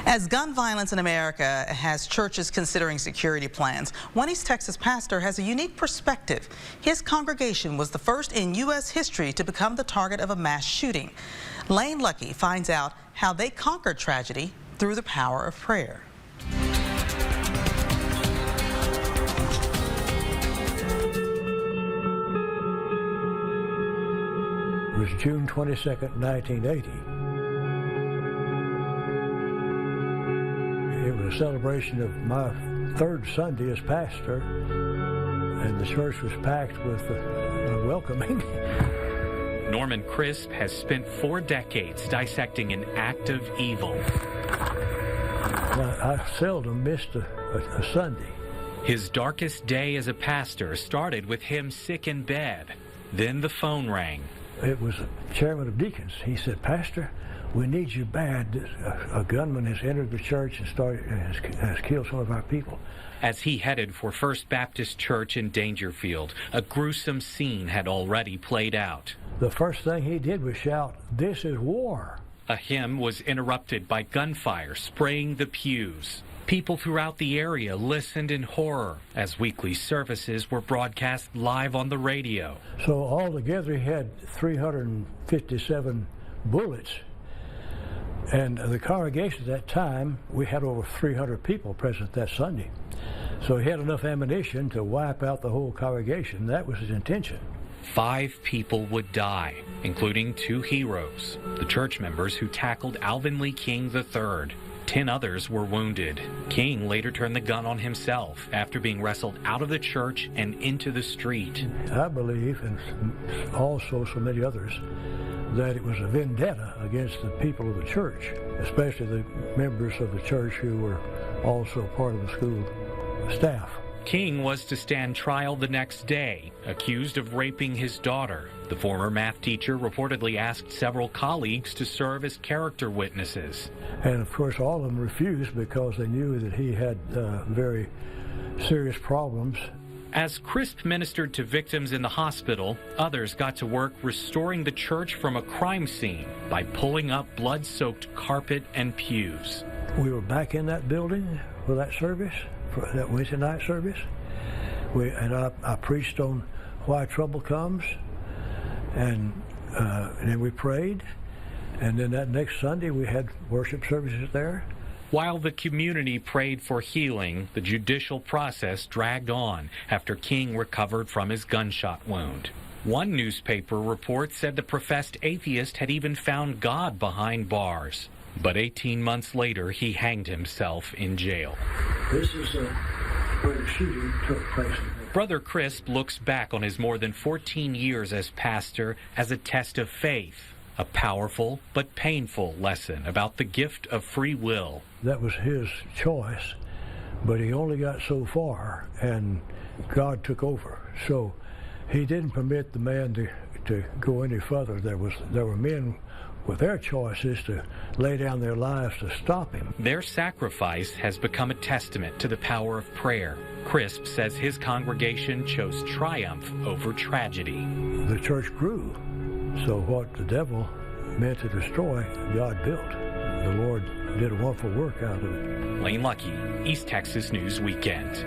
As gun violence in America has churches considering security plans, one East Texas pastor has a unique perspective. His congregation was the first in U.S. history to become the target of a mass shooting. Lane Lucky finds out how they conquered tragedy through the power of prayer. It was June 22nd, 1980. It was a celebration of my third Sunday as pastor, and the church was packed with welcoming. Norman Crisp has spent 4 decades dissecting an act of evil. I seldom missed a Sunday. His darkest day as a pastor started with him sick in bed. Then the phone rang. It was the chairman of deacons. He said, "Pastor, we need you bad. A gunman has entered the church and has killed some of our people." As he headed for First Baptist Church in Daingerfield, a gruesome scene had already played out. The first thing he did was shout, "This is war." A hymn was interrupted by gunfire spraying the pews. People throughout the area listened in horror as weekly services were broadcast live on the radio. So altogether he had 357 bullets. And the congregation at that time, we had over 300 people present that Sunday. So he had enough ammunition to wipe out the whole congregation. That was his intention. 5 people would die, including 2 heroes, the church members who tackled Alvin Lee King III. 10 others were wounded. King later turned the gun on himself after being wrestled out of the church and into the street. I believe, and also so many others, that it was a vendetta against the people of the church, especially the members of the church who were also part of the school staff. King was to stand trial the next day, accused of raping his daughter. The former math teacher reportedly asked several colleagues to serve as character witnesses. And of course all of them refused because they knew that he had very serious problems. As Crisp ministered to victims in the hospital, others got to work restoring the church from a crime scene by pulling up blood-soaked carpet and pews. We were back in that building for that service, for that Wednesday night service. I preached on why trouble comes, and then we prayed, and then that next Sunday we had worship services there. While the community prayed for healing, the judicial process dragged on after King recovered from his gunshot wound. One newspaper report said the professed atheist had even found God behind bars. But 18 months later, he hanged himself in jail. This is where the shooting took place. Brother Crisp looks back on his more than 14 years as pastor as a test of faith, a powerful but painful lesson about the gift of free will. That was his choice, but he only got so far, and God took over. So he didn't permit the man to go any further. There were men with their choices to lay down their lives to stop him. Their sacrifice has become a testament to the power of prayer. Crisp says his congregation chose triumph over tragedy. The church grew, so what the devil meant to destroy, God built. The Lord did a wonderful work out of it. Lane Lucky, East Texas News Weekend.